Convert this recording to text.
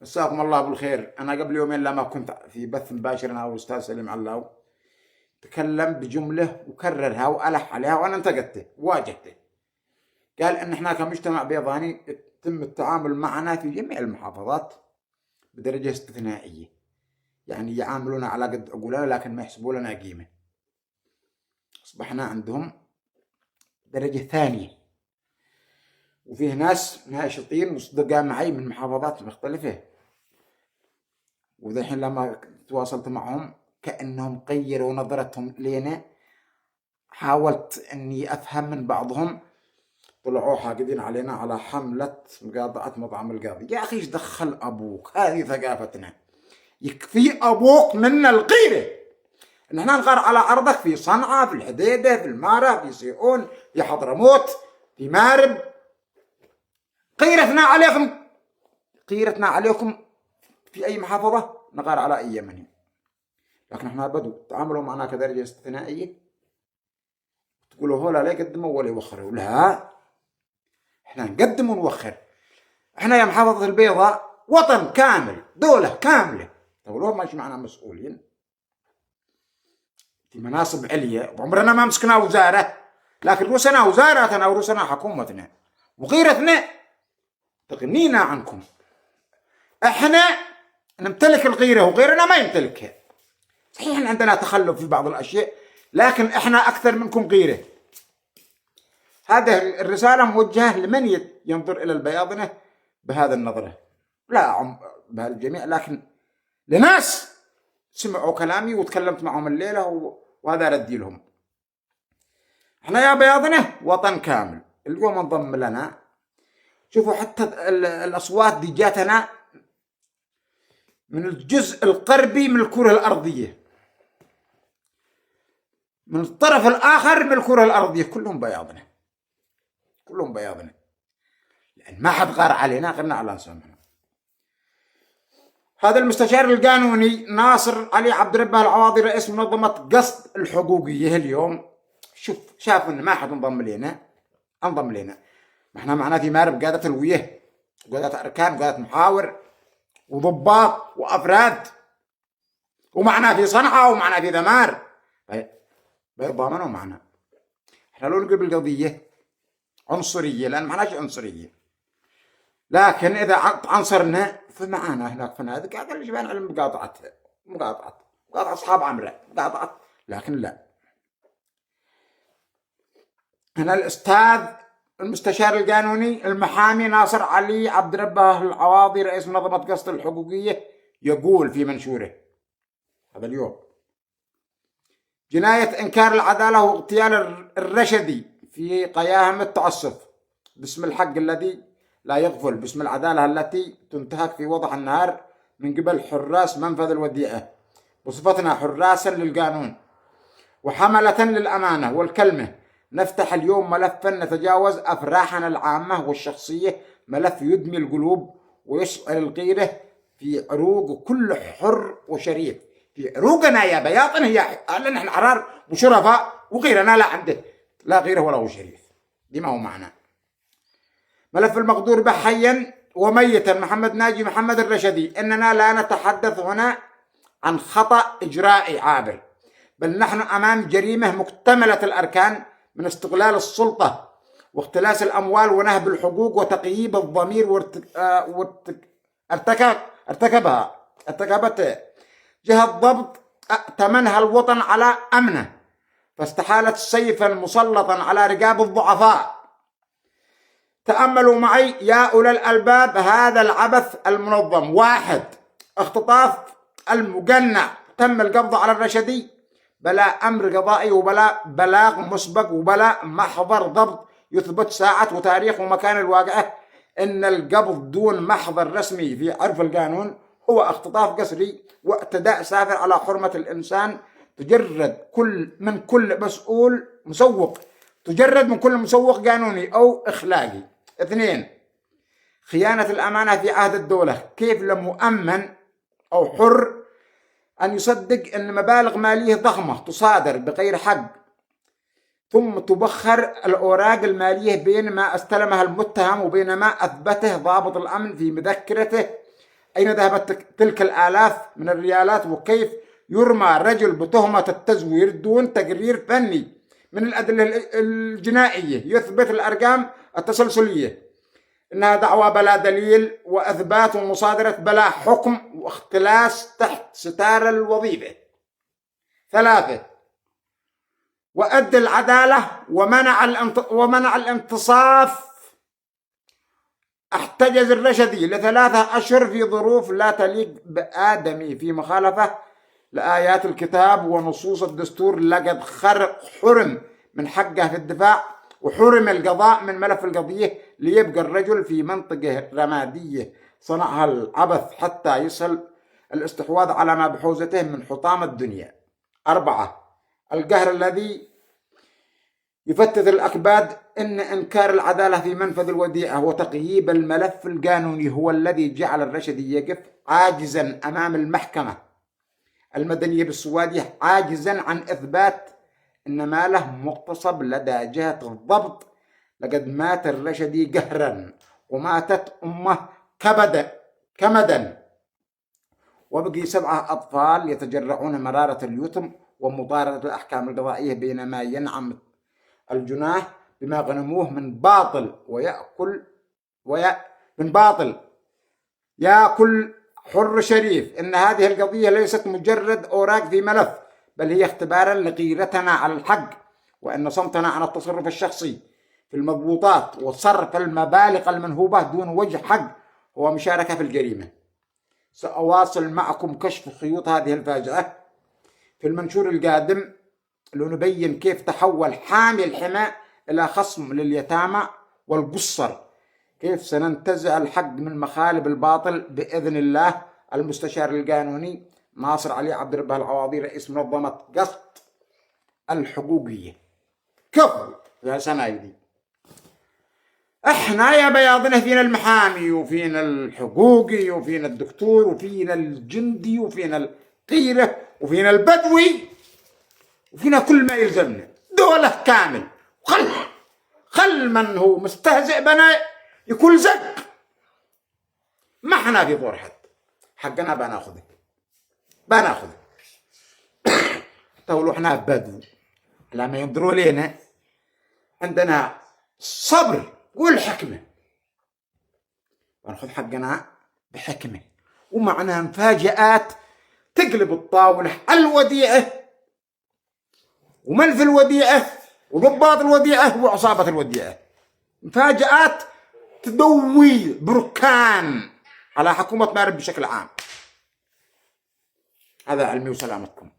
مساكم الله بالخير. أنا قبل يومين لما كنت في بث مباشر أنا والأستاذ سليم علاو تكلم بجملة وكررها وألح عليها وأنا انتقدته وواجهته. قال إن إحنا كمجتمع بيضاني يتم التعامل معنا في جميع المحافظات بدرجة استثنائية، يعني يعاملونا على قد عقولنا لكن ما يحسبوا لنا قيمة. أصبحنا عندهم درجة ثانية، وفيه ناس ناشطين وصدقاء معي من محافظات مختلفة، وذا الحين لما تواصلت معهم كأنهم غيروا نظرتهم لينا. حاولت اني افهم من بعضهم، طلعوا حاقدين علينا على حملة مقاطعة مطعم القاضي. يا اخي ايش دخل ابوك؟ هذه ثقافتنا. يكفي ابوك منا الغيرة ان احنا نغار على ارضك في صنعاء، في الحديدة، في المارة، في سيئون، في حضرموت، في مارب. قيرتنا عليكم في اي محافظة نغار على اي منهم، لكن احنا بدو تعاملوا معنا كدرجة استثنائية. تقولوا هولا لا يقدموا ولا يوخروا، لا احنا نقدم ونوخر. احنا يا محافظة البيضاء وطن كامل، دولة كاملة، تقولوا ماشي معنا مسؤولين في مناصب عليا، وعمرنا ما مسكنا وزارة، لكن رؤسنا وزاراتنا ورؤسنا حكومتنا وغيرتنا تغنينا عنكم. احنا نمتلك الغيرة وغيرنا ما يمتلكها. صحيح عندنا تخلف في بعض الاشياء، لكن احنا اكثر منكم غيرة. هذه الرسالة موجهة لمن ينظر الى البياضنة بهذا النظرة، لا بهالجميع، لكن لناس سمعوا كلامي وتكلمت معهم الليلة وهذا ردي لهم. احنا يا بياضنة وطن كامل. اليوم انضم لنا، شوفوا حتى الاصوات دي جاتنا من الجزء الغربي من الكرة الارضية، من الطرف الآخر من الكرة الأرضية، كلهم بياضنا، كلهم بياضنا، لأن ما حد غار علينا غيرنا على أنسامنا. هذا المستشار القانوني ناصر علي عبد ربه العواضي رئيس منظمة قصد الحقوقية اليوم شاف إن ما حد انضم لنا. ما احنا معنا في مارب قادة الويه، قادة أركان، قادة محاور وضباط وأفراد، ومعنا في صنعاء ومعنا في ذمار. بيضامنوا معنا. احنا لو نقول بالقضية عنصرية، لأن ما حناش عنصرية، لكن إذا عنصرنا فمعانا هناك فنادق قاعد الجبان على مقاطعة أصحاب عمرة، مقاطعة، لكن لا. هنا الأستاذ المستشار القانوني المحامي ناصر علي عبد ربه العواضي رئيس منظمة قصد الحقوقية يقول في منشوره هذا اليوم: جناية إنكار العدالة واغتيال الرشدي في قياهم التعسف باسم الحق الذي لا يغفل، باسم العدالة التي تنتهك في وضح النهار من قبل حراس منفذ الوديعة بصفتنا حراسا للقانون وحملة للأمانة والكلمة. نفتح اليوم ملفا نتجاوز أفراحنا العامة والشخصية، ملف يدمي القلوب ويشعل الغيرة في عروق كل حر وشريف. في عروقنا يا بياطن هي لأن احنا حرار وشرفاء، وغيرنا لا عنده لا غيره ولا هو شريف. دي ما هو معنا. ملف المقدور به حيا وميتا محمد ناجي محمد الرشدي. إننا لا نتحدث هنا عن خطأ إجرائي عابر، بل نحن أمام جريمة مكتملة الأركان من استغلال السلطة واختلاس الأموال ونهب الحقوق وتقييب الضمير ارتكبت جهة ضبط ائتمنها الوطن على أمنه، فاستحالت سيفا مسلطا على رقاب الضعفاء. تأملوا معي يا أولي الألباب هذا العبث المنظم. 1. اختطاف المقنع، تم القبض على الرشدي بلا أمر قضائي وبلا بلاغ مسبق وبلا محضر ضبط يثبت ساعة وتاريخ ومكان الواقعة. إن القبض دون محضر رسمي في عرف القانون هو اختطاف قسري واعتداء سافر على حرمة الإنسان. تجرد من كل مسوق قانوني أو إخلاقي. 2. خيانة الأمانة في عهد الدولة. كيف لمؤمن أو حر أن يصدق أن مبالغ مالية ضخمة تصادر بغير حق ثم تبخر الأوراق المالية بين ما استلمها المتهم وبين ما أثبته ضابط الأمن في مذكرته أين ذهبت تلك الآلاف من الريالات؟ وكيف يرمى رجل بتهمة التزوير دون تقرير فني من الأدلة الجنائية يثبت الأرقام التسلسلية؟ إنها دعوى بلا دليل وإثبات ومصادرة بلا حكم واختلاس تحت ستار الوظيفة. 3. وأدى العدالة ومنع الانتصاف. احتجز الرشدي ل3 أشهر في ظروف لا تليق بآدمي في مخالفة لآيات الكتاب ونصوص الدستور. لقد حرم من حقه في الدفاع وحرم القضاء من ملف القضية ليبقى الرجل في منطقة رمادية صنعها العبث حتى يصل الاستحواذ على ما بحوزته من حطام الدنيا. 4. القهر الذي يفتت الأكباد. إن إنكار العدالة في منفذ الوديعة وتقييب الملف القانوني هو الذي جعل الرشدي يقف عاجزا أمام المحكمة المدنية بالسوادية، عاجزا عن إثبات إن ماله مغتصب لدى جهة الضبط. لقد مات الرشدي قهرا وماتت أمه كمدا وبقي 7 أطفال يتجرعون مرارة اليتم ومطاردة الأحكام القضائية بينما ينعم الجناه بما غنموه من باطل يأكل حر شريف. إن هذه القضية ليست مجرد أوراق في ملف، بل هي اختبارا لغيرتنا على الحق، وأن صمتنا عن التصرف الشخصي في المضبوطات وصرف المبالغ المنهوبة دون وجه حق هو مشاركة في الجريمة. سأواصل معكم كشف خيوط هذه الفاجعة في المنشور القادم لنبين كيف تحول حامي الحماء إلى خصم لليتامى والقصر، كيف سننتزع الحق من مخالب الباطل بإذن الله. المستشار القانوني ناصر علي عبد الرب العواضي، رئيس منظمة قسط الحقوقية. كفو يا سنايدي، احنا يا بياضنا فينا المحامي وفينا الحقوقي وفينا الدكتور وفينا الجندي وفينا القيرة وفينا البدوي وفينا كل ما يلزمنا دولة كامل. خل من هو مستهزئ بنا يكون زق. ما احنا في دور حد، حقنا بناخذه تقولوا احنا بدو لما ينظروا لنا عندنا صبر والحكمة وناخذ حقنا بحكمة ومعنا مفاجآت تقلب الطاولة الوديعة وملف الوديعة وضباط الوديعة وعصابة الوديعة. مفاجآت تدوي بركان على حكومة مارب بشكل عام. هذا علمي وسلامتكم.